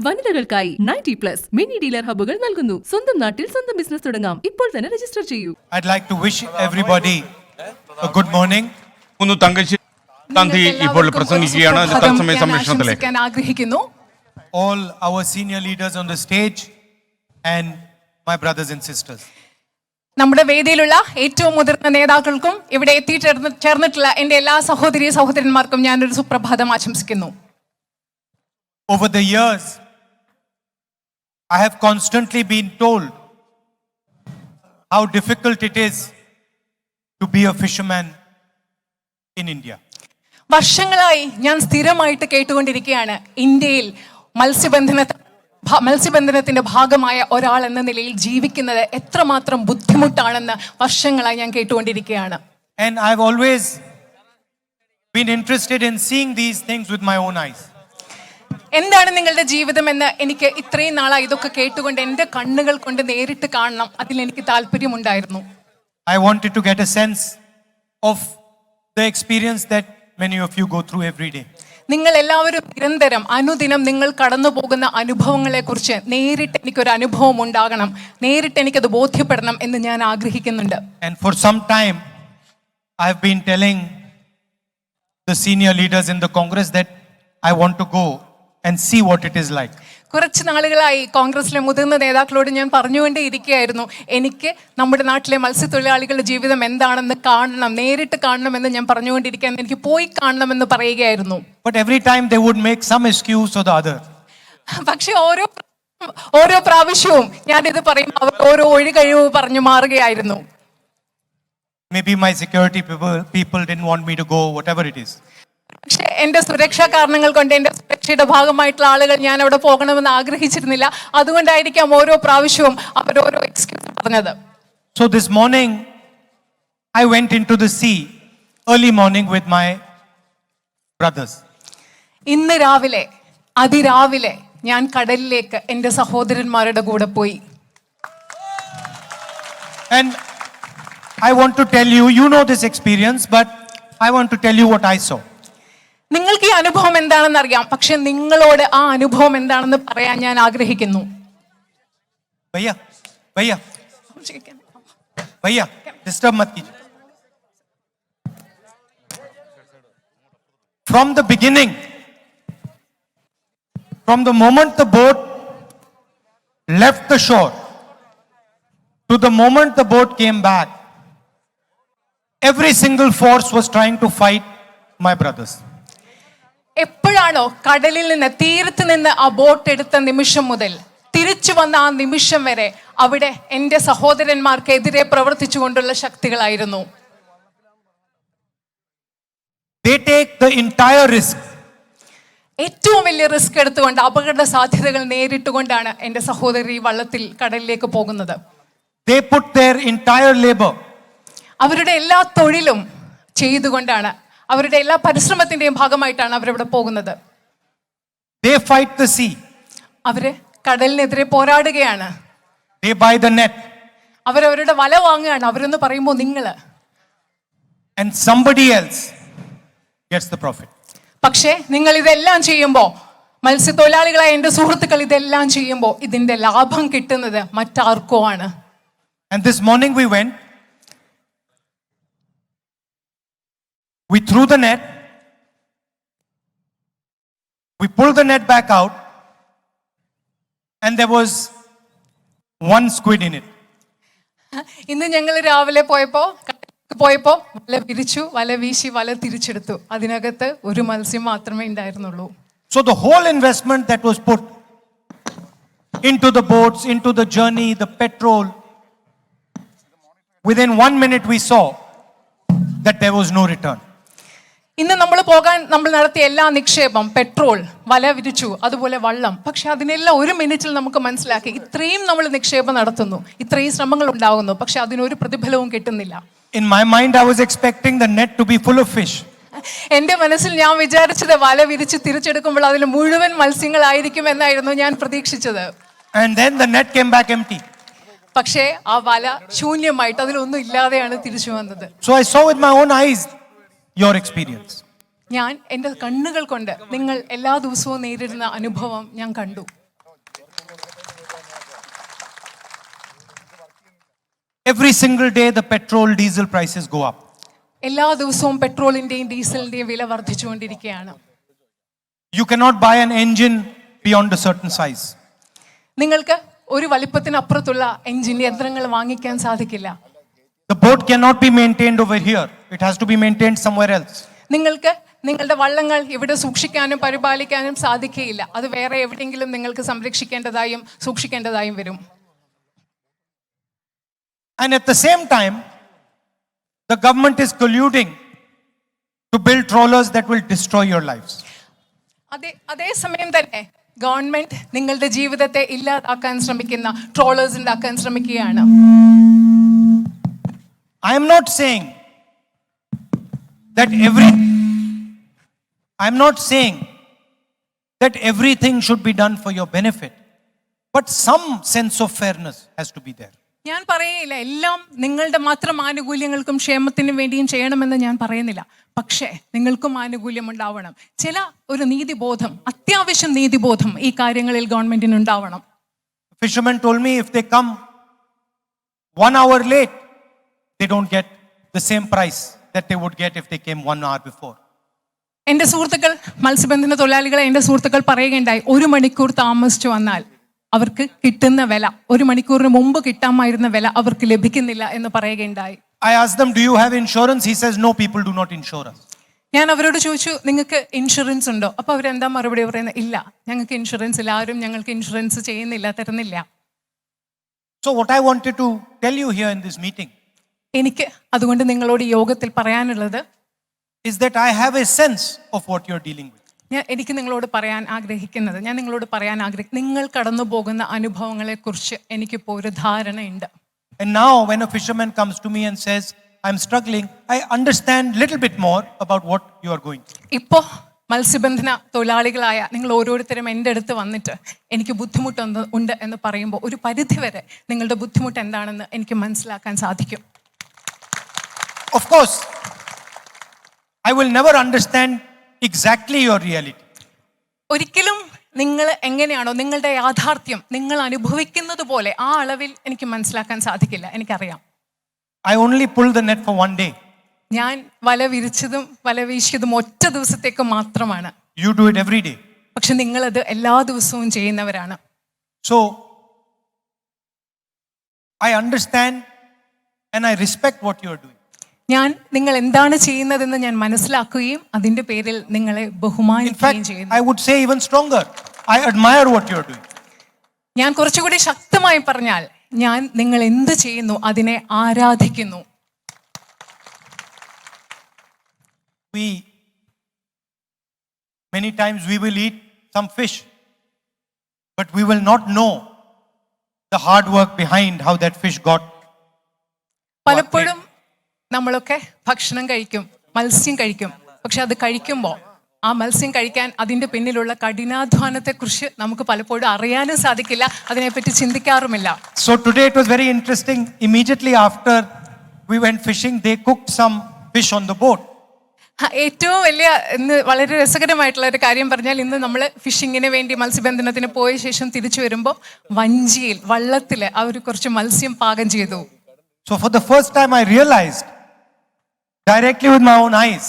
വനിതകൾക്കായി 90+ mini dealer ഹബ്ബുകൾ നൽകുന്നു. സ്വന്തം നാട്ടിൽ സ്വന്തം ബിസിനസ് തുടങ്ങാം. ഇപ്പോൾ തന്നെ രജിസ്റ്റർ ചെയ്യൂ. I'd like to wish everybody a good morning. Thangassery Gandhi ഇപ്പോൾ പ്രസംഗിക്കുകയാണ് തത്സമയ സംരക്ഷണത്തിലേക്ക്. ആഗ്രഹിക്കുന്നു All our senior leaders on the stage and my brothers and sisters. നമ്മുടെ വേദിയിലുള്ള ഏറ്റവും മുതിർന്ന നേതാക്കൾക്കും ഇവിടെ എത്തിച്ചേർന്നിട്ടുള്ള എൻ്റെ എല്ലാ സഹോദരി സഹോദരന്മാർക്കും ഞാനൊരു സുപ്രഭാതം ആശംസിക്കുന്നു. Over the years, I have constantly been told how difficult it is to be a fisherman in India. വർഷങ്ങളായി ഞാൻ സ്ഥിരമായിട്ട് കേട്ടുകൊണ്ടിരിക്കുകയാണ്, ഇന്ത്യയിൽ മത്സ്യബന്ധനത്തിന്റെ ഭാഗമായ ഒരാൾ എന്ന നിലയിൽ ജീവിക്കുന്നത് എത്രമാത്രം ബുദ്ധിമുട്ടാണെന്ന് വർഷങ്ങളായി ഞാൻ കേട്ടുകൊണ്ടിരിക്കുകയാണ്. And I've always been interested in seeing these things with my own eyes. എന്താണ് നിങ്ങളുടെ ജീവിതം എന്ന് എനിക്ക് ഇത്രയും നാളായി ഇതൊക്കെ കേട്ടുകൊണ്ട് എൻ്റെ കണ്ണുകൾ കൊണ്ട് നേരിട്ട് കാണണം, അതിൽ എനിക്ക് താല്പര്യമുണ്ടായിരുന്നു. I wanted to get a sense of the experience that many of you go through every day. നിങ്ങൾ എല്ലാവരും നിരന്തരം അനുദിനം നിങ്ങൾ കടന്നു പോകുന്ന അനുഭവങ്ങളെ കുറിച്ച് നേരിട്ട് എനിക്കൊരു അനുഭവം ഉണ്ടാകണം, നേരിട്ട് എനിക്കത് ബോധ്യപ്പെടണം എന്ന് ഞാൻ ആഗ്രഹിക്കുന്നുണ്ട്. And for some time I have been telling the senior leaders in the Congress that I want to go and see what it is like. കുറച്ച് നാളുകളായി കോൺഗ്രസിലെ മുതിർന്ന നേതാക്കളോട് ഞാൻ പറഞ്ഞുകൊണ്ടേ ഇരിക്കുകയായിരുന്നു, എനിക്ക് നമ്മുടെ നാട്ടിലെ മത്സ്യത്തൊഴിലാളികളുടെ ജീവിതം എന്താണെന്ന് കാണണം, നേരിട്ട് കാണണമെന്ന് ഞാൻ പറഞ്ഞുകൊണ്ടിരിക്കാൻ, എനിക്ക് പോയി കാണണമെന്ന് പറയുകയായിരുന്നു. But every time they would make some excuse or the other. പക്ഷെ ഓരോ പ്രാവശ്യവും ഞാനിത് പറയും, അവർ ഓരോ ഒഴികഴിവ് പറഞ്ഞു മാറുകയായിരുന്നു. Maybe my security people didn't want me to go, whatever it is. പക്ഷെ എന്റെ സുരക്ഷാ കാരണങ്ങൾ കൊണ്ട്, എന്റെ സുരക്ഷയുടെ ഭാഗമായിട്ടുള്ള ആളുകൾ ഞാൻ അവിടെ പോകണമെന്ന് ആഗ്രഹിച്ചിരുന്നില്ല. അതുകൊണ്ടായിരിക്കാം ഓരോ പ്രാവശ്യവും അവർ ഓരോ എക്സ്ക്യൂസ് പറഞ്ഞത്. So this morning I went into the sea early morning with my brothers. ഇന്ന് രാവിലെ അതിരാവിലെ ഞാൻ കടലിലേക്ക് എൻ്റെ സഹോദരന്മാരുടെ കൂടെ പോയി. And I want to tell you, you know this experience, but I want to tell you what I saw. നിങ്ങൾക്ക് ഈ അനുഭവം എന്താണെന്ന് അറിയാം, പക്ഷെ നിങ്ങളോട് ആ അനുഭവം എന്താണെന്ന് പറയാൻ ഞാൻ ആഗ്രഹിക്കുന്നു. भैया disturb mat kijiye. From the beginning, from the moment the boat left the shore to the moment the boat came back, every single force was trying to fight my brothers. എപ്പോഴാണോ കടലിൽ നിന്ന് തീരത്ത് നിന്ന് ആ ബോട്ട് എടുത്ത നിമിഷം മുതൽ തിരിച്ചു വന്ന ആ നിമിഷം വരെ അവിടെ എൻ്റെ സഹോദരന്മാർക്കെതിരെ പ്രവർത്തിച്ചുകൊണ്ടുള്ള ശക്തികളായിരുന്നു. They take the entire risk. ഏറ്റവും വലിയ റിസ്ക് എടുത്തുകൊണ്ട് അപകട സാധ്യതകൾ നേരിട്ടുകൊണ്ടാണ് എൻ്റെ സഹോദരി വള്ളത്തിൽ കടലിലേക്ക് പോകുന്നത്. They put their entire labor. അവരുടെ എല്ലാ തൊഴിലും ചെയ്തുകൊണ്ടാണ്, അവരുടെ എല്ലാ പരിശ്രമത്തിന്റെയും ഭാഗമായിട്ടാണ് അവരവിടെ പോകുന്നത്. They fight the sea. അവര് കടലിനെതിരെ പോരാടുകയാണ്. They buy the net. അവരവരുടെ വല വാങ്ങുകയാണ്. അവരെന്ന് പറയുമ്പോൾ നിങ്ങള്, and somebody else gets the profit. പക്ഷേ നിങ്ങൾ ഇതെല്ലാം ചെയ്യുമ്പോൾ, മത്സ്യത്തൊഴിലാളികളായ എൻ്റെ സുഹൃത്തുക്കൾ ഇതെല്ലാം ചെയ്യുമ്പോൾ ഇതിന്റെ ലാഭം കിട്ടുന്നത് മറ്റാർക്കോ ആണ്. And this morning we threw the net, we pulled the net back out, and there was one squid in it. ഇന്ന് ഞങ്ങൾ രാവിലെ പോയപ്പോ വല വിരിച്ചു, വല വീശി വല തിരിച്ചെടുത്തു. അതിനകത്ത് ഒരു മത്സ്യം മാത്രമേ ഉണ്ടായിരുന്നുള്ളൂ. So the whole investment that was put into the boats, into the journey, the petrol, within 1 minute we saw that there was no return. ഇന്ന് നമ്മൾ നടത്തിയ എല്ലാ നിക്ഷേപം, പെട്രോൾ, വല വിരിച്ചു, അതുപോലെ വള്ളം, പക്ഷെ അതിനെല്ലാം 1 മിനിറ്റിൽ നമുക്ക് മനസ്സിലാക്കി ഇത്രയും നമ്മൾ നിക്ഷേപം നടത്തുന്നു, ഇത്രയും ശ്രമങ്ങൾ ഉണ്ടാകുന്നു, പക്ഷെ അതിനൊരു പ്രതിഫലവും കിട്ടുന്നില്ല. In my mind I was expecting the net to be full of fish. എൻ്റെ മനസ്സിൽ ഞാൻ വിചാരിച്ചത് വല വിരിച്ച് തിരിച്ചെടുക്കുമ്പോൾ അതിൽ മുഴുവൻ മത്സ്യങ്ങളായിരിക്കും എന്നായിരുന്നു ഞാൻ പ്രതീക്ഷിച്ചത്. And then the net came back empty. പക്ഷേ ആ വല ശൂന്യമായിട്ട് അതിലൊന്നും ഇല്ലാതെയാണ് തിരിച്ചു വന്നത്. So I saw with my own eyes your experience. ഞാൻ എൻ്റെ കണ്ണുകൾ കൊണ്ട് നിങ്ങൾ എല്ലാ ദിവസവും നേരിടുന്ന അനുഭവം ഞാൻ കണ്ടു. every single day the petrol, diesel prices go up. എല്ലാ ദിവസവും പെട്രോളിന്റെയും ഡീസലിന്റെയും വില വർദ്ധിച്ചുകൊണ്ടിരിക്കുകയാണ്. You cannot buy an engine beyond a certain size. നിങ്ങൾക്ക് ഒരു വലിപ്പത്തിനപ്പുറത്തുള്ള എഞ്ചിൻ യന്ത്രങ്ങൾ വാങ്ങിക്കാൻ സാധിക്കില്ല. The boat cannot be maintained over here. It has to be maintained somewhere else. നിങ്ങൾക്ക് നിങ്ങളുടെ വള്ളങ്ങൾ ഇവിടെ സൂക്ഷിക്കാനും പരിപാലിക്കാനും സാധിക്കുകയില്ല. അത് വേറെ എവിടെയെങ്കിലും നിങ്ങൾക്ക് സംരക്ഷിക്കേണ്ടതായും സൂക്ഷിക്കേണ്ടതായും വരും. And at the same time, the government is colluding to build trawlers that will destroy your lives. അതേ സമയം തന്നെ ഗവൺമെന്റ് നിങ്ങളുടെ ജീവിതത്തെ ഇല്ലാതാക്കാൻ ശ്രമിക്കുന്ന ട്രോളേഴ്സ് ഉണ്ടാക്കാൻ ശ്രമിക്കുകയാണ്. I am not saying that everything should be done for your benefit, but some sense of fairness has to be there. ഞാൻ പറയില്ല എല്ലാം നിങ്ങളുടെ മാത്രം ആനുകൂല്യങ്ങൾക്കും ക്ഷേമത്തിനും വേണ്ടിയും ചെയ്യണമെന്ന് ഞാൻ പറയുന്നില്ല. പക്ഷേ നിങ്ങൾക്കും ആനുകൂല്യം ഉണ്ടാവണം. ചില ഒരു നീതിബോധം, അത്യാവശ്യം നീതിബോധം ഈ കാര്യങ്ങളിൽ ഗവൺമെന്റിന് ഉണ്ടാവണം. Fishermen told me if they come 1 hour late, they don't get the same price that they would get if they came 1 hour before. എൻ്റെ സുഹൃത്തുക്കൾ, മത്സ്യബന്ധന തൊഴിലാളികളെ എൻ്റെ സുഹൃത്തുക്കൾ പറയുകയുണ്ടായി, 1 മണിക്കൂർ താമസിച്ചു വന്നാൽ അവർക്ക് കിട്ടുന്ന വില 1 മണിക്കൂറിന് മുമ്പ് കിട്ടാമായിരുന്ന വില അവർക്ക് ലഭിക്കുന്നില്ല എന്ന് പറയുകയുണ്ടായി. I asked them, do you have insurance? He says, no, people do not insure us. ഞാൻ അവരോട് ചോദിച്ചു, നിങ്ങൾക്ക് ഇൻഷുറൻസ് ഉണ്ടോ? അപ്പൊ അവരെന്താ മറുപടി പറയുന്നത്? ഇല്ല, ഞങ്ങൾക്ക് ഇൻഷുറൻസ് ഇല്ല, ആരും ഞങ്ങൾക്ക് ഇൻഷുറൻസ് ചെയ്യുന്നില്ല, തരുന്നില്ല. So what I wanted to tell you here in this meeting എനിക്ക് അതുകൊണ്ട് നിങ്ങളോട് യോഗത്തിൽ പറയാനുള്ളത് is that I have a sense of what you're dealing with. എനിക്ക് നിങ്ങളോട് പറയാൻ ആഗ്രഹിക്കുന്നത്, നിങ്ങൾ കടന്നു പോകുന്ന അനുഭവങ്ങളെ കുറിച്ച് എനിക്കിപ്പോൾ ഒരു ധാരണയുണ്ട്. And now when a fisherman comes to me and says, I'm struggling, I understand little bit more about what you are going through. ഇപ്പോ മത്സ്യബന്ധന തൊഴിലാളികളായ നിങ്ങൾ ഓരോരുത്തരും എൻ്റെ അടുത്ത് വന്നിട്ട് എനിക്ക് ബുദ്ധിമുട്ടുണ്ട് എന്ന് പറയുമ്പോൾ ഒരു പരിധിവരെ നിങ്ങളുടെ ബുദ്ധിമുട്ട് എന്താണെന്ന് എനിക്ക് മനസ്സിലാക്കാൻ സാധിക്കും. Of course, I will never understand exactly your reality. ഒരിക്കലും നിങ്ങൾ എങ്ങനെയാണോ നിങ്ങളുടെ യാഥാർത്ഥ്യം നിങ്ങൾ അനുഭവിക്കുന്നത് പോലെ ആ അളവിൽ എനിക്ക് മനസ്സിലാക്കാൻ സാധിക്കില്ല, എനിക്കറിയാം. I only pull the net for 1 day. ഞാൻ വല വിരിച്ചതും വല വീശിയതും ഒറ്റ ദിവസത്തേക്ക് മാത്രമാണ്. You do it every day. പക്ഷെ നിങ്ങളത് എല്ലാ ദിവസവും ചെയ്യുന്നവരാണ്. So I understand and I respect what you are doing. ഞാൻ നിങ്ങൾ എന്താണ് ചെയ്യുന്നതെന്ന് ഞാൻ മനസ്സിലാക്കുകയും അതിന്റെ പേരിൽ നിങ്ങളെ In ബഹുമാനിക്കുകയും fact, ചെയ്യുന്നു. I would say even stronger. I admire what you are doing. ഞാൻ കുറച്ചുകൂടി ശക്തമായി പറഞ്ഞാൽ ഞാൻ നിങ്ങൾ എന്ത് ചെയ്യുന്നു അതിനെ ആരാധിക്കുന്നു. Many times we will eat some fish, but we will not know the hard work behind how that fish got. പലപ്പോഴും നമ്മളൊക്കെ ഭക്ഷണം കഴിക്കും, മത്സ്യം കഴിക്കും. പക്ഷെ അത് കഴിക്കുമ്പോൾ ആ മത്സ്യം കഴിക്കാൻ അതിൻ്റെ പിന്നിലുള്ള കഠിനാധ്വാനത്തെക്കുറിച്ച് നമുക്ക് പലപ്പോഴും അറിയാനും സാധിക്കില്ല, അതിനെപ്പറ്റി ചിന്തിക്കാറുമില്ല. So today it was very interesting. Immediately after we went fishing, they cooked some fish on the boat. ഏറ്റവും വലിയ ഇന്ന് വളരെ രസകരമായിട്ടുള്ള ഒരു കാര്യം പറഞ്ഞാൽ, ഇന്ന് നമ്മൾ ഫിഷിങ്ങിന് വേണ്ടി മത്സ്യബന്ധനത്തിന് പോയ ശേഷം തിരിച്ചു വരുമ്പോൾ വഞ്ചിയിൽ വള്ളത്തിൽ അവർ കുറച്ച് മത്സ്യം പാകം ചെയ്തു. So for the first time I realized directly with my own eyes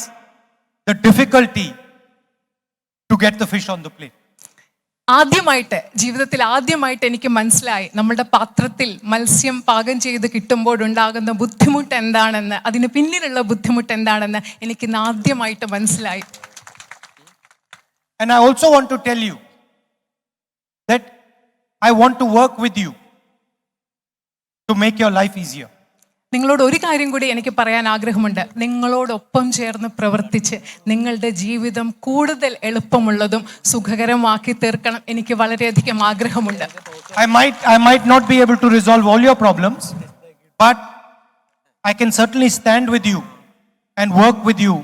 the difficulty to get the fish on the plate. ജീവിതത്തിൽ ആദ്യമായിട്ട് എനിക്ക് മനസ്സിലായി നമ്മുടെ പാത്രത്തിൽ മത്സ്യം പാകം ചെയ്ത് കിട്ടുമ്പോഴുണ്ടാകുന്ന ബുദ്ധിമുട്ട് എന്താണെന്ന്, അതിന് പിന്നിലുള്ള ബുദ്ധിമുട്ട് എന്താണെന്ന് എനിക്ക് ആദ്യമായിട്ട് മനസ്സിലായി. And I also want to tell you that I want to work with you to make your life easier. നിങ്ങളോട് ഒരു കാര്യം കൂടി എനിക്ക് പറയാൻ ആഗ്രഹമുണ്ട്. നിങ്ങളോടൊപ്പം ചേർന്ന് പ്രവർത്തിച്ച് നിങ്ങളുടെ ജീവിതം കൂടുതൽ എളുപ്പമുള്ളതും സുഖകരമാക്കി തീർക്കണം എനിക്ക് വളരെയധികം ആഗ്രഹമുണ്ട്. I might not be able to resolve all your problems, but I can certainly stand with you and work with you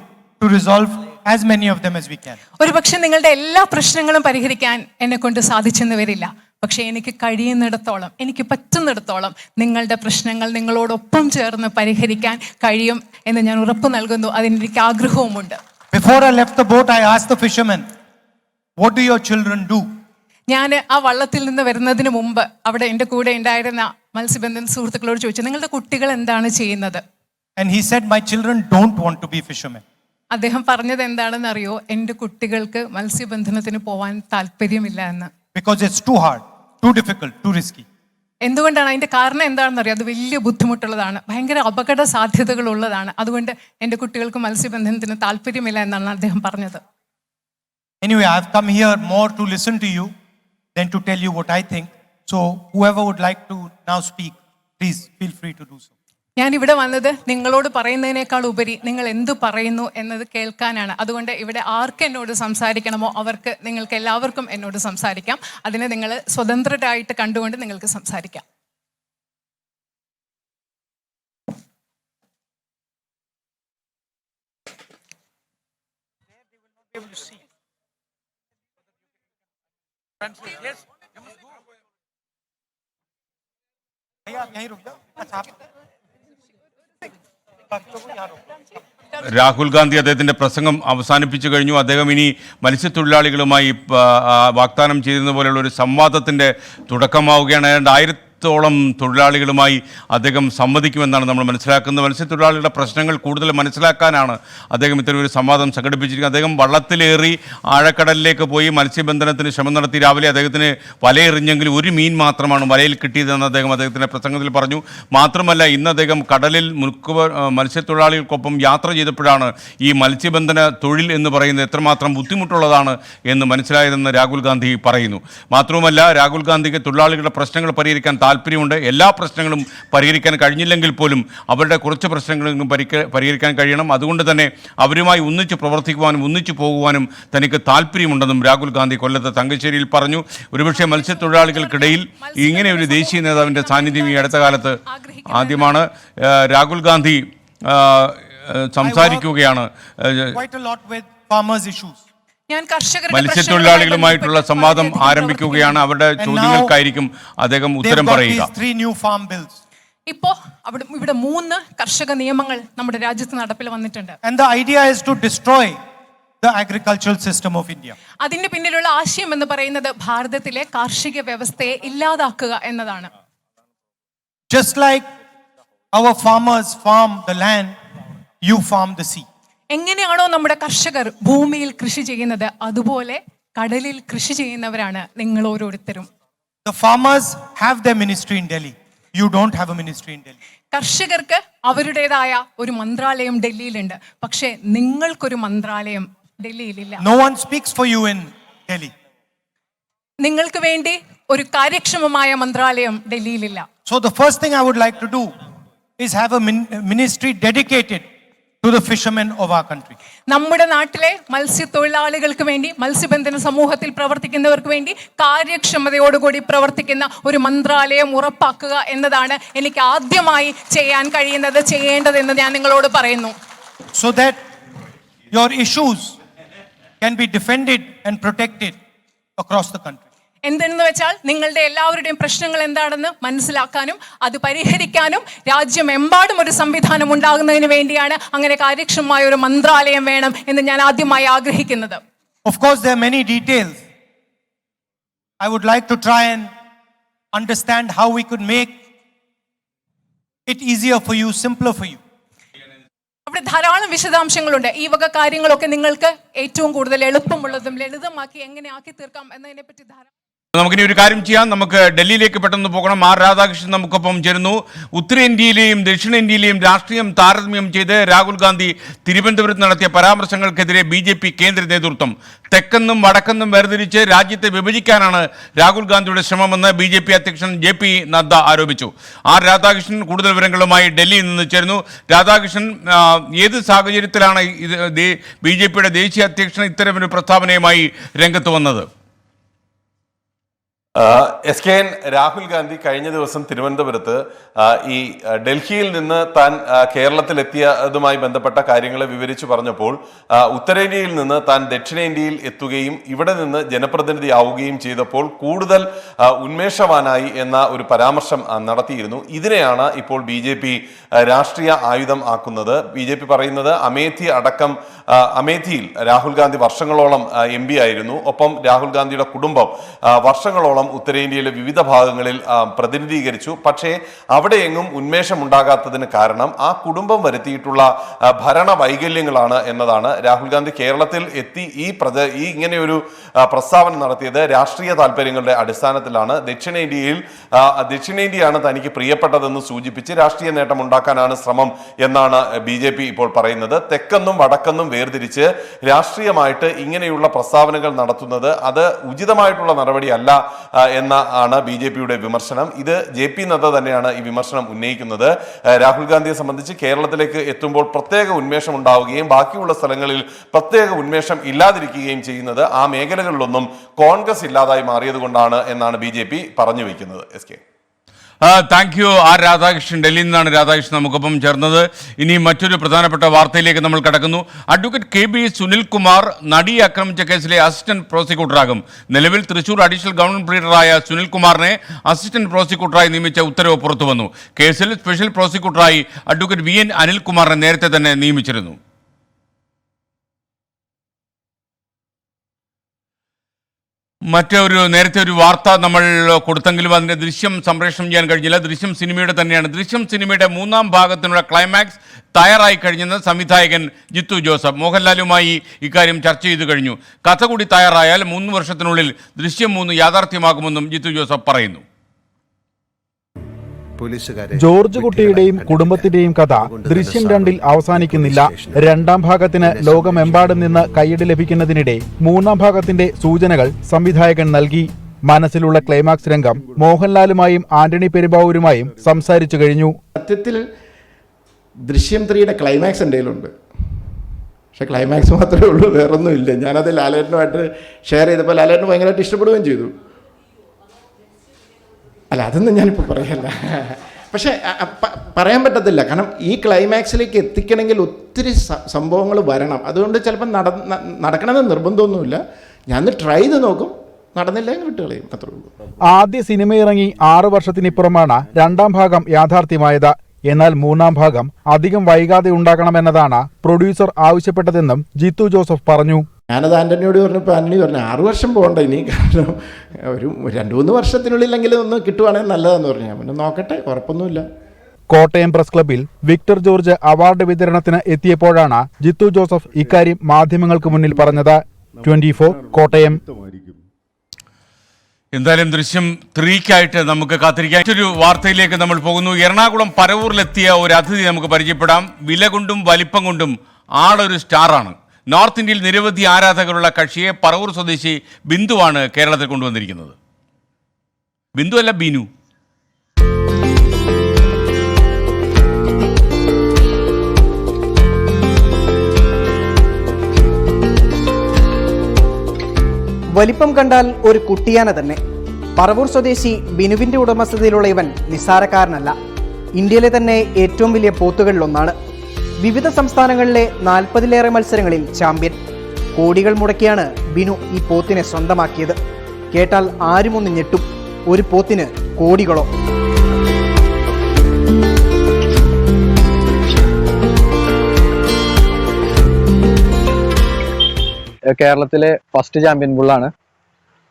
to resolve as many of them as we can. ഒരു പക്ഷെ നിങ്ങളുടെ എല്ലാ പ്രശ്നങ്ങളും പരിഹരിക്കാൻ എന്നെ കൊണ്ട് സാധിച്ചെന്ന് വരില്ല. പക്ഷെ എനിക്ക് കഴിയുന്നിടത്തോളം, എനിക്ക് പറ്റുന്നിടത്തോളം നിങ്ങളുടെ പ്രശ്നങ്ങൾ നിങ്ങളോടൊപ്പം ചേർന്ന് പരിഹരിക്കാൻ കഴിയും എന്ന് ഞാൻ ഉറപ്പ് നൽകുന്നു. അതിനെനിക്ക് ആഗ്രഹവുമുണ്ട്. Before I left the boat, I asked the fishermen, what do your children do? ഞാൻ ആ വള്ളത്തിൽ നിന്ന് വരുന്നതിന് മുമ്പ് അവിടെ എൻ്റെ കൂടെ ഉണ്ടായിരുന്ന മത്സ്യബന്ധന സുഹൃത്തുക്കളോട് ചോദിച്ചു, നിങ്ങളുടെ കുട്ടികൾ എന്താണ് ചെയ്യുന്നത്? And he said, my children don't want to be fishermen. അദ്ദേഹം പറഞ്ഞത് എന്താണെന്ന് അറിയോ? എൻ്റെ കുട്ടികൾക്ക് മത്സ്യബന്ധനത്തിന് പോവാൻ താല്പര്യമില്ല എന്ന്. Because it's too hard, too difficult, too risky. എന്തുകൊണ്ടാണ്? അതിൻ്റെ കാരണം എന്താണെന്ന് അറിയോ? അത് വലിയ ബുദ്ധിമുട്ടുള്ളതാണ്, ഭയങ്കര അപകട സാധ്യതകളുള്ളതാണ്. അതുകൊണ്ട് എൻ്റെ കുട്ടികൾക്ക് മത്സ്യബന്ധനത്തിന് താല്പര്യമില്ല എന്നാണ് അദ്ദേഹം പറഞ്ഞത്. Anyway, I've come here more to listen to you than to tell you what I think. So whoever would like to now speak, please feel free to do so. ഞാൻ ഇവിടെ വന്നത് നിങ്ങളോട് പറയുന്നതിനേക്കാൾ ഉപരി നിങ്ങൾ എന്തു പറയുന്നു എന്നത് കേൾക്കാനാണ്. അതുകൊണ്ട് ഇവിടെ ആർക്ക് എന്നോട് സംസാരിക്കണമോ അവർക്ക്, നിങ്ങൾക്ക് എല്ലാവർക്കും എന്നോട് സംസാരിക്കാം. അതിനെ നിങ്ങൾ സ്വതന്ത്രരായിട്ട് കണ്ടുകൊണ്ട് നിങ്ങൾക്ക് സംസാരിക്കാം. രാഹുൽ ഗാന്ധി അദ്ദേഹത്തിന്റെ പ്രസംഗം അവസാനിപ്പിച്ചു കഴിഞ്ഞു. അദ്ദേഹം ഇനി മത്സ്യത്തൊഴിലാളികളുമായി വാഗ്ദാനം ചെയ്തിരുന്ന പോലെയുള്ള ഒരു സംവാദത്തിന്റെ തുടക്കമാവുകയാണ്. ഏതാണ്ട് 1000-ഓളം തൊഴിലാളികളുമായി അദ്ദേഹം സംവദിക്കുമെന്നാണ് നമ്മൾ മനസ്സിലാക്കുന്നത്. മത്സ്യത്തൊഴിലാളികളുടെ പ്രശ്നങ്ങൾ കൂടുതൽ മനസ്സിലാക്കാനാണ് അദ്ദേഹം ഇത്തരം ഒരു സംവാദം സംഘടിപ്പിച്ചിരിക്കുന്നത്. അദ്ദേഹം വള്ളത്തിലേറി ആഴക്കടലിലേക്ക് പോയി മത്സ്യബന്ധനത്തിന് ശ്രമം നടത്തി. രാവിലെ അദ്ദേഹത്തിന് വലയെറിഞ്ഞെങ്കിലും ഒരു മീൻ മാത്രമാണ് വലയിൽ കിട്ടിയതെന്ന് അദ്ദേഹത്തിന്റെ പ്രസംഗത്തിൽ പറഞ്ഞു. മാത്രമല്ല, ഇന്ന് അദ്ദേഹം കടലിൽ മത്സ്യത്തൊഴിലാളികൾക്കൊപ്പം യാത്ര ചെയ്തപ്പോഴാണ് ഈ മത്സ്യബന്ധന തൊഴിൽ എന്ന് പറയുന്നത് എത്രമാത്രം ബുദ്ധിമുട്ടുള്ളതാണ് എന്ന് മനസ്സിലായതെന്ന് രാഹുൽ ഗാന്ധി പറയുന്നു. മാത്രവുമല്ല, രാഹുൽ ഗാന്ധിക്ക് തൊഴിലാളികളുടെ പ്രശ്നങ്ങൾ പരിഹരിക്കാൻ താല്പര്യമുണ്ട്. എല്ലാ പ്രശ്നങ്ങളും പരിഹരിക്കാൻ കഴിഞ്ഞില്ലെങ്കിൽ പോലും അവരുടെ കുറച്ച് പ്രശ്നങ്ങളും പരിഹരിക്കാൻ കഴിയണം. അതുകൊണ്ട് തന്നെ അവരുമായി ഒന്നിച്ച് പ്രവർത്തിക്കുവാനും ഒന്നിച്ചു പോകുവാനും തനിക്ക് താല്പര്യമുണ്ടെന്നും രാഹുൽ ഗാന്ധി കൊല്ലത്ത് തങ്കശ്ശേരിയിൽ പറഞ്ഞു. ഒരുപക്ഷെ മത്സ്യത്തൊഴിലാളികൾക്കിടയിൽ ഇങ്ങനെ ഒരു ദേശീയ നേതാവിൻ്റെ സാന്നിധ്യം ഈ അടുത്ത കാലത്ത് ആദ്യമാണ്. രാഹുൽ ഗാന്ധി സംസാരിക്കുകയാണ്. Quite a lot with farmers' issues. മത്സ്യത്തൊഴിലാളികളുമായിട്ടുള്ള സംവാദം ആരംഭിക്കുകയാണ്. അവരുടെ ചോദ്യങ്ങൾക്കായിരിക്കും അദ്ദേഹം ഉത്തരം പറയുക. ഇപ്പോ ഇവിടെ 3 കർഷക നിയമങ്ങൾ നമ്മുടെ രാജ്യത്ത് നടപ്പിൽ വന്നിട്ടുണ്ട്. And the idea is to destroy the agricultural system of India. അതിന്റെ പിന്നിലുള്ള ആശയം എന്ന് പറയുന്നത് ഭാരതത്തിലെ കാർഷിക വ്യവസ്ഥയെ ഇല്ലാതാക്കുക എന്നതാണ്. Just like our farmers farm the land, you farm the sea. എങ്ങനെയാണോ നമ്മുടെ കർഷകർ ഭൂമിയിൽ കൃഷി ചെയ്യുന്നത്, അതുപോലെ കടലിൽ കൃഷി ചെയ്യുന്നവരാണ് നിങ്ങൾ ഓരോരുത്തരും. The farmers have their ministry in Delhi. You don't have a ministry in Delhi. കർഷകർക്ക് അവരുടേതായ ഒരു മന്ത്രാലയം ഡൽഹിയിലുണ്ട്. പക്ഷേ നിങ്ങൾക്കൊരു മന്ത്രാലയം ഡൽഹിയിലില്ല. No one speaks for you in Delhi. നിങ്ങൾക്ക് വേണ്ടി ഒരു കാര്യക്ഷമമായ മന്ത്രാലയം ഡൽഹിയിലില്ല. So the first thing I would like to do is have a ministry dedicated to the fishermen of our country. നമ്മുടെ നാട്ടിലെ മത്സ്യത്തൊഴിലാളികൾക്ക് വേണ്ടി, മത്സ്യബന്ധന സമൂഹത്തിൽ പ്രവർത്തിക്കുന്നവർക്ക് വേണ്ടി കാര്യക്ഷമതയോടുകൂടി പ്രവർത്തിക്കുന്ന ഒരു മന്ത്രാലയം ഉറപ്പാക്കുക എന്നതാണ് എനിക്ക് ആദ്യമായി ചെയ്യാൻ കഴിയുന്നത്, ചെയ്യേണ്ടതെന്ന് ഞാൻ നിങ്ങളോട് പറയുന്നു. So that your issues can be defended and protected across the country. എന്തെന്ന് വെച്ചാൽ നിങ്ങളുടെ എല്ലാവരുടെയും പ്രശ്നങ്ങൾ എന്താണെന്ന് മനസ്സിലാക്കാനും അത് പരിഹരിക്കാനും രാജ്യമെമ്പാടും ഒരു സംവിധാനം ഉണ്ടാകുന്നതിന് വേണ്ടിയാണ് അങ്ങനെ കാര്യക്ഷമമായ ഒരു മന്ത്രാലയം വേണം എന്ന് ഞാൻ ആദ്യമായി ആഗ്രഹിക്കുന്നത്. Of course, there are many details. I would like to try and understand how we could make it easier for you, simpler for you. അവിടെ ധാരാളം വിശദാംശങ്ങളുണ്ട്. ഈ വക കാര്യങ്ങളൊക്കെ നിങ്ങൾക്ക് ഏറ്റവും കൂടുതൽ എളുപ്പമുള്ളതും ലളിതമാക്കി എങ്ങനെ ആക്കി തീർക്കാം എന്നതിനെ പറ്റി ധാരാളം. നമുക്കിനി ഒരു കാര്യം ചെയ്യാം. നമുക്ക് ഡൽഹിയിലേക്ക് പെട്ടെന്ന് പോകണം. ആർ രാധാകൃഷ്ണൻ നമുക്കൊപ്പം ചേരുന്നു. ഉത്തരേന്ത്യയിലെയും ദക്ഷിണേന്ത്യയിലെയും രാഷ്ട്രീയം താരതമ്യം ചെയ്ത് രാഹുൽ ഗാന്ധി തിരുവനന്തപുരത്ത് നടത്തിയ പരാമർശങ്ങൾക്കെതിരെ BJP കേന്ദ്ര നേതൃത്വം തെക്കെന്നും വടക്കെന്നും വേർതിരിച്ച് രാജ്യത്തെ വിഭജിക്കാനാണ് രാഹുൽ ഗാന്ധിയുടെ ശ്രമമെന്ന് BJP അധ്യക്ഷൻ JP നദ്ദ ആരോപിച്ചു. ആർ രാധാകൃഷ്ണൻ കൂടുതൽ വിവരങ്ങളുമായി ഡൽഹിയിൽ നിന്ന് ചേരുന്നു. രാധാകൃഷ്ണൻ, ഏത് സാഹചര്യത്തിലാണ് BJPയുടെ ദേശീയ അധ്യക്ഷൻ ഇത്തരമൊരു പ്രസ്താവനയുമായി രംഗത്ത് വന്നത്? SKN രാഹുൽ ഗാന്ധി കഴിഞ്ഞ ദിവസം തിരുവനന്തപുരത്ത് ഈ ഡൽഹിയിൽ നിന്ന് താൻ കേരളത്തിലെത്തിയതുമായി ബന്ധപ്പെട്ട കാര്യങ്ങളെ വിവരിച്ചു പറഞ്ഞപ്പോൾ ഉത്തരേന്ത്യയിൽ നിന്ന് താൻ ദക്ഷിണേന്ത്യയിൽ എത്തുകയും ഇവിടെ നിന്ന് ജനപ്രതിനിധി ആവുകയും ചെയ്തപ്പോൾ കൂടുതൽ ഉന്മേഷവാനായി എന്ന ഒരു പരാമർശം നടത്തിയിരുന്നു. ഇതിനെയാണ് ഇപ്പോൾ BJP രാഷ്ട്രീയ ആയുധം ആക്കുന്നത്. BJP പറയുന്നത് അമേഠിയിൽ രാഹുൽ ഗാന്ധി വർഷങ്ങളോളം MP ആയിരുന്നു. ഒപ്പം രാഹുൽ ഗാന്ധിയുടെ കുടുംബം വർഷങ്ങളോളം ഉത്തരേന്ത്യയിലെ വിവിധ ഭാഗങ്ങളിൽ പ്രതിനിധീകരിച്ചു. പക്ഷേ അവിടെയെങ്ങും ഉന്മേഷമുണ്ടാകാത്തതിന് കാരണം ആ കുടുംബം വരുത്തിയിട്ടുള്ള ഭരണ വൈകല്യങ്ങളാണ് എന്നതാണ്. രാഹുൽ ഗാന്ധി കേരളത്തിൽ എത്തി ഈ ഇങ്ങനെയൊരു പ്രസ്താവന നടത്തിയത് രാഷ്ട്രീയ താല്പര്യങ്ങളുടെ അടിസ്ഥാനത്തിലാണ്. ദക്ഷിണേന്ത്യയാണ് തനിക്ക് പ്രിയപ്പെട്ടതെന്ന് സൂചിപ്പിച്ച് രാഷ്ട്രീയ നേട്ടം ഉണ്ടാക്കാനാണ് ശ്രമം എന്നാണ് BJP ഇപ്പോൾ പറയുന്നത്. തെക്കെന്നും വടക്കെന്നും വേർതിരിച്ച് രാഷ്ട്രീയമായിട്ട് ഇങ്ങനെയുള്ള പ്രസ്താവനകൾ നടത്തുന്നത് അത് ഉചിതമായിട്ടുള്ള നടപടിയല്ല എന്നാണ് BJPയുടെ വിമർശനം. ഇത് JP നദ്ദ തന്നെയാണ് ഈ വിമർശനം ഉന്നയിക്കുന്നത്. രാഹുൽ ഗാന്ധിയെ സംബന്ധിച്ച് കേരളത്തിലേക്ക് എത്തുമ്പോൾ പ്രത്യേക ഉന്മേഷം ഉണ്ടാവുകയും ബാക്കിയുള്ള സ്ഥലങ്ങളിൽ പ്രത്യേക ഉന്മേഷം ഇല്ലാതിരിക്കുകയും ചെയ്യുന്നത് ആ മേഖലകളിലൊന്നും കോൺഗ്രസ് ഇല്ലാതായി മാറിയത് കൊണ്ടാണ് എന്നാണ് BJP പറഞ്ഞു വയ്ക്കുന്നത്. SK thank you. രാധാകൃഷ്ണൻ, ഡൽഹിയിൽ നിന്നാണ് രാധാകൃഷ്ണൻ നമുക്കൊപ്പം ചേർന്നത്. ഇനി മറ്റൊരു പ്രധാനപ്പെട്ട വാർത്തയിലേക്ക് നമ്മൾ കടക്കുന്നു. അഡ്വക്കേറ്റ് KB സുനിൽകുമാർ നടിയെ ആക്രമിച്ച കേസിലെ അസിസ്റ്റന്റ് പ്രോസിക്യൂട്ടറാകും. നിലവിൽ തൃശൂർ അഡീഷണൽ ഗവൺമെന്റ് പ്രീഡറായ സുനിൽകുമാറിനെ അസിസ്റ്റന്റ് പ്രോസിക്യൂട്ടറായി നിയമിച്ച ഉത്തരവ് പുറത്തുവന്നു. കേസിൽ സ്പെഷ്യൽ പ്രോസിക്യൂട്ടറായി അഡ്വക്കേറ്റ് VN അനിൽകുമാറിനെ നേരത്തെ തന്നെ നിയമിച്ചിരുന്നു. നേരത്തെ ഒരു വാർത്ത നമ്മൾ കൊടുത്തെങ്കിലും അതിന്റെ ദൃശ്യം സംപ്രേഷണം ചെയ്യാൻ കഴിഞ്ഞില്ല. ദൃശ്യം സിനിമയുടെ തന്നെയാണ്. ദൃശ്യം സിനിമയുടെ 3ാം ഭാഗത്തിനുള്ള ക്ലൈമാക്സ് തയ്യാറായി കഴിഞ്ഞെന്ന് സംവിധായകൻ ജിത്തു ജോസഫ് മോഹൻലാലുമായി ഇക്കാര്യം ചർച്ച ചെയ്തു കഴിഞ്ഞു. കഥ കൂടി തയ്യാറായാൽ 3 വർഷത്തിനുള്ളിൽ ദൃശ്യം 3 യാഥാർത്ഥ്യമാകുമെന്നും ജിത്തു ജോസഫ് പറയുന്നു. ജോർജ് കുട്ടിയുടെയും കുടുംബത്തിന്റെയും കഥ ദൃശ്യം 2 അവസാനിക്കുന്നില്ല. 2ാം ഭാഗത്തിന് ലോകമെമ്പാടും നിന്ന് കയ്യടി ലഭിക്കുന്നതിനിടെ 3ാം ഭാഗത്തിന്റെ സൂചനകൾ സംവിധായകൻ നൽകി. മനസ്സിലുള്ള ക്ലൈമാക്സ് രംഗം മോഹൻലാലുമായും ആന്റണി പെരുമ്പാവൂരുമായും സംസാരിച്ചു കഴിഞ്ഞു. സത്യത്തിൽ ദൃശ്യം 3യുടെ ക്ലൈമാക്സ് എൻ്റെ കയ്യിലുണ്ട്. പക്ഷെ ക്ലൈമാക്സ് മാത്രമേ ഉള്ളൂ, വേറൊന്നുമില്ല. ഞാനത് ലാലേട്ടനുമായിട്ട് ഷെയർ ചെയ്തപ്പോൾ ലാലേട്ടന് ഭയങ്കരമായിട്ട് ഇഷ്ടപ്പെടുകയും ചെയ്തു. അല്ല, അതൊന്നും ഞാനിപ്പോൾ പറയല്ല. പക്ഷേ പറയാൻ പറ്റത്തില്ല. കാരണം ഈ ക്ലൈമാക്സിലേക്ക് എത്തിക്കണമെങ്കിൽ ഒത്തിരി സംഭവങ്ങൾ വരണം. അതുകൊണ്ട് ചിലപ്പോൾ നടക്കണമെന്ന് നിർബന്ധമൊന്നുമില്ല. ഞാൻ ട്രൈ ചെയ്ത് നോക്കും, നടന്നില്ലെങ്കിൽ വിട്ടുകളയും, അത്രേ ഉള്ളൂ. ആദ്യ സിനിമ ഇറങ്ങി 6 വർഷത്തിനിപ്പുറമാണ് 2ാം ഭാഗം യാഥാർത്ഥ്യമായത്. എന്നാൽ 3ാം ഭാഗം അധികം വൈകാതെ ഉണ്ടാക്കണമെന്നതാണ് പ്രൊഡ്യൂസർ ആവശ്യപ്പെട്ടതെന്നും ജിത്തു ജോസഫ് പറഞ്ഞു. ഞാനത് ആൻ്റണിയോട് പറഞ്ഞപ്പോൾ ആൻ്റണി പറഞ്ഞു 6 വർഷം പോകണ്ട ഇനി, കാരണം ഒരു 2-3 വർഷത്തിനുള്ളിലെങ്കിലും ഒന്ന് കിട്ടുവാണെങ്കിൽ നല്ലതെന്ന് പറഞ്ഞു. ഞാൻ പിന്നെ നോക്കട്ടെ, കുഴപ്പമൊന്നുമില്ല. കോട്ടയം പ്രസ് ക്ലബിൽ വിക്ടർ ജോർജ് അവാർഡ് വിതരണത്തിന് എത്തിയപ്പോഴാണ് ജിത്തു ജോസഫ് ഇക്കാര്യം മാധ്യമങ്ങൾക്ക് മുന്നിൽ പറഞ്ഞത്. 24 കോട്ടയം. എന്തായാലും ദൃശ്യം 3ക്കായിട്ട് നമുക്ക് കാത്തിരിക്കാം. മറ്റൊരു വാർത്തയിലേക്ക് നമ്മൾ പോകുന്നു. എറണാകുളം പരവൂരിലെത്തിയ ഒരു അതിഥി നമുക്ക് പരിചയപ്പെടാം. വില കൊണ്ടും വലിപ്പം കൊണ്ടും ആളൊരു സ്റ്റാറാണ്. നോർത്ത് ഇന്ത്യയിൽ നിരവധി ആരാധകരുള്ള കക്ഷിയെ പറവൂർ സ്വദേശി ബിന്ദുവാണ് കേരളത്തിൽ കൊണ്ടുവന്നിരിക്കുന്നത്. ബിന്ദു അല്ല, ബിനു. വലിപ്പം കണ്ടാൽ ഒരു കുട്ടിയാന തന്നെ. പറവൂർ സ്വദേശി ബിനുവിന്റെ ഉടമസ്ഥതയിലുള്ള ഇവൻ നിസ്സാരക്കാരനല്ല. ഇന്ത്യയിലെ തന്നെ ഏറ്റവും വലിയ പോത്തുകളിലൊന്നാണ്. വിവിധ സംസ്ഥാനങ്ങളിലെ 40-ലേറെ മത്സരങ്ങളിൽ ചാമ്പ്യൻ. കോടികൾ മുടക്കിയാണ് ബിനു ഈ പോത്തിനെ സ്വന്തമാക്കിയത്. കേട്ടാൽ ആരും ഒന്ന് ഞെട്ടും. ഒരു പോത്തിന് കോടികളോ? കേരളത്തിലെ ഫസ്റ്റ് ചാമ്പ്യൻ ബുള്ളാണ്.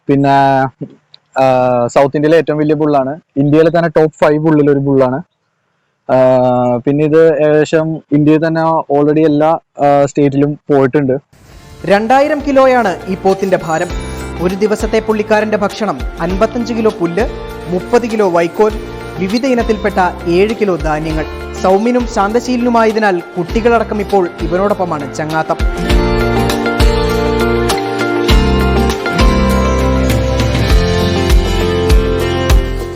പിന്നെ സൗത്ത് ഇന്ത്യയിലെ ഏറ്റവും വലിയ ബുള്ളാണ്. ഇന്ത്യയിലെ തന്നെ ടോപ്പ് 5 ബുള്ളിലൊരു ബുള്ളാണ്. പിന്നെ ഇത് ഏകദേശം ഇന്ത്യയിൽ തന്നെ ഓൾറെഡി എല്ലാ സ്റ്റേറ്റിലും പോയിട്ടുണ്ട്. 2000 കിലോയാണ് ഈ പോത്തിന്റെ ഭാരം. ഒരു ദിവസത്തെ പുള്ളിക്കാരന്റെ ഭക്ഷണം 55 കിലോ പുല്ല്, 30 കിലോ വൈക്കോൽ, വിവിധ ഇനത്തിൽപ്പെട്ട 7 കിലോ ധാന്യങ്ങൾ. സൗമ്യനും ശാന്തശീലനുമായതിനാൽ കുട്ടികളടക്കം ഇപ്പോൾ ഇവനോടൊപ്പമാണ് ചങ്ങാത്തം.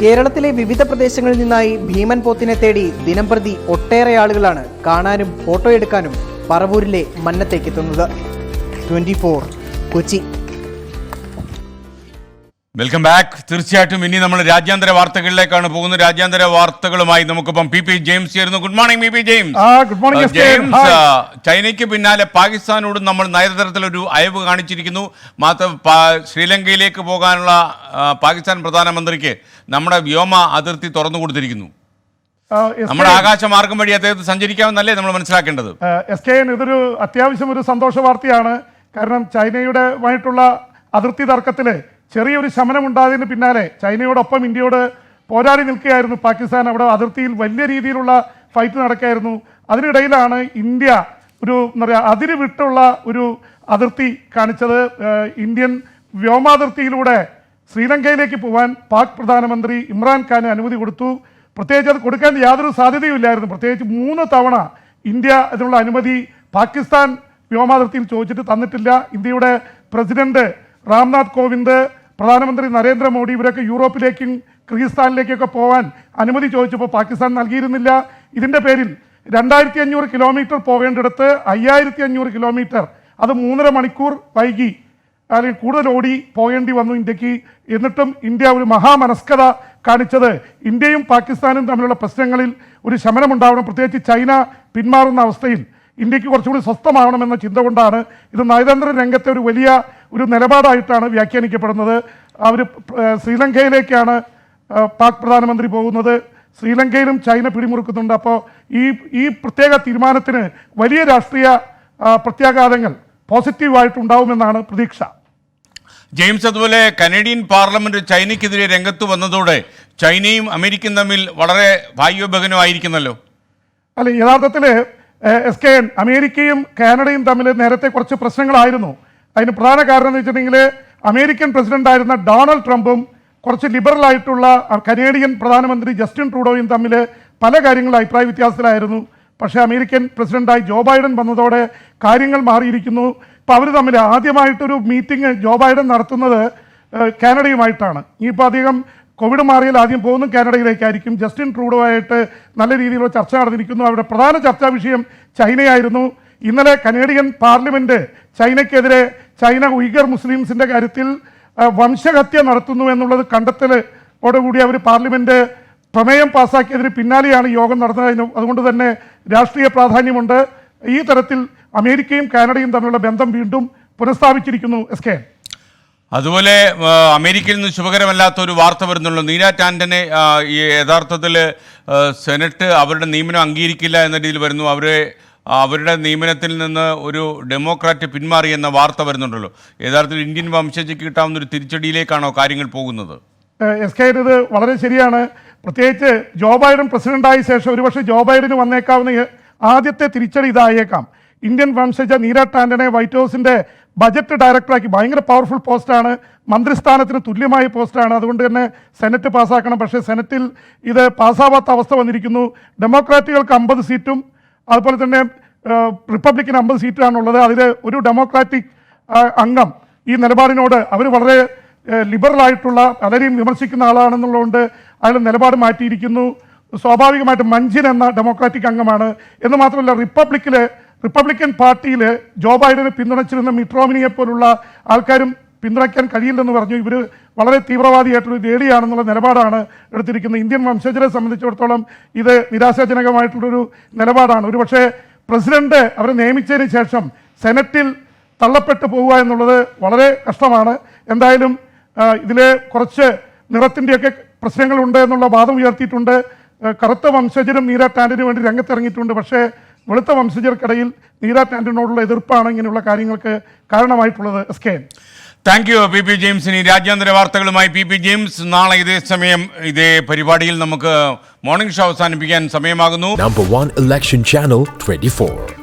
കേരളത്തിലെ വിവിധ പ്രദേശങ്ങളിൽ നിന്നായി ഭീമൻ പോത്തിനെ തേടി ദിനംപ്രതി ഒട്ടേറെ ആളുകളാണ് കാണാനും ഫോട്ടോയെടുക്കാനും പറവൂരിലെ മന്നത്തേക്കെത്തുന്നത്. 24 കൊച്ചി. Welcome back. തീർച്ചയായിട്ടും ഇനി നമ്മൾ രാജ്യാന്തര വാർത്തകളിലേക്കാണ് പോകുന്നത്. രാജ്യാന്തര വാർത്തകളുമായി നമുക്കിപ്പം പി ജെയിംസ് ചേരുന്നു. Good morning P James. Good morning James, ചൈനയ്ക്ക് പിന്നാലെ പാകിസ്ഥാനോട് നമ്മൾ നയതന്ത്രത്തിലൊരു അയവ് കാണിച്ചിരിക്കുന്നു. ശ്രീലങ്കയിലേക്ക് പോകാനുള്ള പാകിസ്ഥാൻ പ്രധാനമന്ത്രിക്ക് നമ്മുടെ വ്യോമ അതിർത്തി തുറന്നു കൊടുത്തിരിക്കുന്നു. നമ്മുടെ ആകാശമാർഗം വഴി അദ്ദേഹത്തെ സഞ്ചരിക്കാമെന്നല്ലേ നമ്മൾ മനസ്സിലാക്കേണ്ടത്? ഇതൊരു അത്യാവശ്യം ഒരു സന്തോഷ വാർത്തയാണ്. കാരണം ചൈനയുടെയുമായിട്ടുള്ള അതിർത്തി തർക്കത്തില് ചെറിയൊരു ശമനം ഉണ്ടായതിന് പിന്നാലെ ചൈനയോടൊപ്പം ഇന്ത്യയോട് പോരാടി നിൽക്കുകയായിരുന്നു പാകിസ്ഥാൻ. അവിടെ അതിർത്തിയിൽ വലിയ രീതിയിലുള്ള ഫൈറ്റ് നടക്കുകയായിരുന്നു. അതിനിടയിലാണ് ഇന്ത്യ ഒരു എന്താ പറയുക അതിര് വിട്ടുള്ള ഒരു അതിർത്തി കാണിച്ചത്. ഇന്ത്യൻ വ്യോമാതിർത്തിയിലൂടെ ശ്രീലങ്കയിലേക്ക് പോകാൻ പാക് പ്രധാനമന്ത്രി ഇമ്രാൻഖാന് അനുമതി കൊടുത്തു. പ്രത്യേകിച്ച് അത് കൊടുക്കാൻ യാതൊരു സാധ്യതയും ഇല്ലായിരുന്നു. പ്രത്യേകിച്ച് 3 തവണ ഇന്ത്യ അതിനുള്ള അനുമതി പാകിസ്ഥാൻ വ്യോമാതിർത്തിയിൽ ചോദിച്ചിട്ട് തന്നിട്ടില്ല. ഇന്ത്യയുടെ പ്രസിഡന്റ് രാംനാഥ് കോവിന്ദ്, പ്രധാനമന്ത്രി നരേന്ദ്രമോദി ഇവരൊക്കെ യൂറോപ്പിലേക്കും കിർഗിസ്ഥാനിലേക്കൊക്കെ പോകാൻ അനുമതി ചോദിച്ചപ്പോൾ പാകിസ്ഥാൻ നൽകിയിരുന്നില്ല. ഇതിൻ്റെ പേരിൽ 2500 കിലോമീറ്റർ പോകേണ്ടിടത്ത് 5500 കിലോമീറ്റർ, അത് 3.5 മണിക്കൂർ വൈകി അല്ലെങ്കിൽ കൂടുതൽ ഓടി പോകേണ്ടി വന്നു ഇന്ത്യക്ക്. എന്നിട്ടും ഇന്ത്യ ഒരു മഹാമനസ്കത കാണിച്ചത് ഇന്ത്യയും പാകിസ്ഥാനും തമ്മിലുള്ള പ്രശ്നങ്ങളിൽ ഒരു ശമനമുണ്ടാവണം, പ്രത്യേകിച്ച് ചൈന പിന്മാറുന്ന അവസ്ഥയിൽ ഇന്ത്യക്ക് കുറച്ചുകൂടി സ്വസ്ഥമാവണമെന്ന ചിന്ത കൊണ്ടാണ്. ഇത് നയതന്ത്ര രംഗത്തെ ഒരു വലിയ ഒരു നിലപാടായിട്ടാണ് വ്യാഖ്യാനിക്കപ്പെടുന്നത്. അവർ ശ്രീലങ്കയിലേക്കാണ് പാക് പ്രധാനമന്ത്രി പോകുന്നത്. ശ്രീലങ്കയിലും ചൈന പിടിമുറുക്കുന്നുണ്ട്. അപ്പോൾ ഈ പ്രത്യേക തീരുമാനത്തിന് വലിയ രാഷ്ട്രീയ പ്രത്യാഘാതങ്ങൾ പോസിറ്റീവായിട്ടുണ്ടാവുമെന്നാണ് പ്രതീക്ഷ. ജെയിംസ്, അതുപോലെ കനേഡിയൻ പാർലമെന്റ് ചൈനയ്ക്കെതിരെ രംഗത്ത് വന്നതോടെ ചൈനയും അമേരിക്കയും തമ്മിൽ വളരെ ഭാഗ്യോപകരമായിരിക്കുന്നല്ലോ. അല്ല, യഥാർത്ഥത്തിൽ SKN അമേരിക്കയും കാനഡയും തമ്മിൽ നേരത്തെ കുറച്ച് പ്രശ്നങ്ങളായിരുന്നു. അതിന് പ്രധാന കാരണം എന്ന് വെച്ചിട്ടുണ്ടെങ്കിൽ അമേരിക്കൻ പ്രസിഡന്റായിരുന്ന ഡൊണാൾഡ് ട്രംപും കുറച്ച് ലിബറൽ ആയിട്ടുള്ള കനേഡിയൻ പ്രധാനമന്ത്രി ജസ്റ്റിൻ ട്രൂഡോയും തമ്മിൽ പല കാര്യങ്ങളും അഭിപ്രായ വ്യത്യാസത്തിലായിരുന്നു. പക്ഷേ അമേരിക്കൻ പ്രസിഡന്റായി ജോ ബൈഡൻ വന്നതോടെ കാര്യങ്ങൾ മാറിയിരിക്കുന്നു. ഇപ്പോൾ അവർ തമ്മിൽ ആദ്യമായിട്ടൊരു മീറ്റിംഗ് ജോ ബൈഡൻ നടത്തുന്നത് കാനഡയുമായിട്ടാണ്. ഇനിയിപ്പോൾ അധികം കോവിഡ് മാറിയാൽ ആദ്യം പോകുന്നത് കാനഡയിലേക്കായിരിക്കും. ജസ്റ്റിൻ ട്രൂഡോ ആയിട്ട് നല്ല രീതിയിലുള്ള ചർച്ച നടന്നിരിക്കുന്നു. അവരുടെ പ്രധാന ചർച്ചാ വിഷയം ചൈനയായിരുന്നു. ഇന്നലെ കനേഡിയൻ പാർലമെൻറ്റ് ചൈനയ്ക്കെതിരെ ചൈന ഉയ്ഗർ മുസ്ലിംസിൻ്റെ കാര്യത്തിൽ വംശഹത്യ നടത്തുന്നു എന്നുള്ളത് കണ്ടെത്തലോടുകൂടി അവർ പാർലമെൻറ്റ് പ്രമേയം പാസ്സാക്കിയതിന് പിന്നാലെയാണ് യോഗം നടന്നത്. അതുകൊണ്ട് തന്നെ രാഷ്ട്രീയ പ്രാധാന്യമുണ്ട്. ഈ തരത്തിൽ അമേരിക്കയും കാനഡയും തമ്മിലുള്ള ബന്ധം വീണ്ടും പുനഃസ്ഥാപിച്ചിരിക്കുന്നു. SK. അതുപോലെ അമേരിക്കയിൽ നിന്ന് ശുഭകരമല്ലാത്ത ഒരു വാർത്ത വരുന്നുള്ളൂ. നീരാജ് ആൻ്റനെ യഥാർത്ഥത്തിൽ സെനറ്റ് അവരുടെ നിയമനം അംഗീകരിക്കില്ല എന്ന രീതിയിൽ വരുന്നു. അവരുടെ നിയമനത്തിൽ നിന്ന് ഒരു ഡെമോക്രാറ്റ് പിന്മാറി എന്ന വാർത്ത വരുന്നുണ്ടല്ലോ. യഥാർത്ഥത്തിൽ ഇന്ത്യൻ വംശജയ്ക്ക് കിട്ടാവുന്ന ഒരു തിരിച്ചടിയിലേക്കാണോ കാര്യങ്ങൾ പോകുന്നത്? SK, ഇത് വളരെ ശരിയാണ്. പ്രത്യേകിച്ച് ജോ ബൈഡൻ പ്രസിഡന്റായ ശേഷം ഒരുപക്ഷെ ജോ ബൈഡന് വന്നേക്കാവുന്ന ആദ്യത്തെ തിരിച്ചടി ഇതായേക്കാം. ഇന്ത്യൻ വംശജ നീരാജ് ആൻ്റനെ വൈറ്റ് ഹൗസിൻ്റെ ബജറ്റ് ഡയറക്ടറാക്കി. ഭയങ്കര പവർഫുൾ പോസ്റ്റാണ്, മന്ത്രിസ്ഥാനത്തിന് തുല്യമായ പോസ്റ്റാണ്. അതുകൊണ്ട് തന്നെ സെനറ്റ് പാസ്സാക്കണം. പക്ഷേ സെനറ്റിൽ ഇത് പാസ്സാവാത്ത അവസ്ഥ വന്നിരിക്കുന്നു. ഡെമോക്രാറ്റുകൾക്ക് 50 സീറ്റും അതുപോലെ തന്നെ റിപ്പബ്ലിക്കൻ 50 സീറ്റാണുള്ളത്. അതിൽ ഒരു ഡെമോക്രാറ്റിക് അംഗം ഈ നിലപാടിനോട് അവർ വളരെ ലിബറലായിട്ടുള്ള പലരെയും വിമർശിക്കുന്ന ആളാണെന്നുള്ളതുകൊണ്ട് അതിൽ നിലപാട് മാറ്റിയിരിക്കുന്നു. സ്വാഭാവികമായിട്ടും മഞ്ചിൻ എന്ന ഡെമോക്രാറ്റിക് അംഗമാണ്. എന്ന് മാത്രമല്ല റിപ്പബ്ലിക്കൻ പാർട്ടിയിൽ ജോ ബൈഡനെ പിന്തുണച്ചിരുന്ന മിറ്റ് റോമിനിയെ പോലുള്ള ആൾക്കാരും പിന്തുണയ്ക്കാൻ കഴിയില്ലെന്ന് പറഞ്ഞു. ഇവർ വളരെ തീവ്രവാദിയായിട്ടൊരു ലേഡിയാണെന്നുള്ള നിലപാടാണ് എടുത്തിരിക്കുന്നത്. ഇന്ത്യൻ വംശജരെ സംബന്ധിച്ചിടത്തോളം ഇത് നിരാശാജനകമായിട്ടുള്ളൊരു നിലപാടാണ്. ഒരുപക്ഷെ പ്രസിഡന്റ് അവരെ നിയമിച്ചതിന് ശേഷം സെനറ്റിൽ തള്ളപ്പെട്ടു പോവുക എന്നുള്ളത് വളരെ കഷ്ടമാണ്. എന്തായാലും ഇതിൽ കുറച്ച് നിറത്തിൻ്റെയൊക്കെ പ്രശ്നങ്ങളുണ്ട് എന്നുള്ള വാദം ഉയർത്തിയിട്ടുണ്ട്. കറുത്ത വംശജരും നീരാജ് ആൻ്റന് വേണ്ടി രംഗത്തിറങ്ങിയിട്ടുണ്ട്. പക്ഷേ വെളുത്ത വംശജർക്കിടയിൽ നീരാജ് ആൻ്റനോടുള്ള എതിർപ്പാണ് ഇങ്ങനെയുള്ള കാര്യങ്ങൾക്ക് കാരണമായിട്ടുള്ളത്. SK. Thank you P James. ഇനി രാജ്യാന്തര വാർത്തകളുമായി പി ജെയിംസ്. നാളെ ഇതേ സമയം ഇതേ പരിപാടിയിൽ നമുക്ക് മോർണിംഗ് ഷോ അവസാനിപ്പിക്കാൻ സമയമാകുന്നു. Number 1 election channel 24.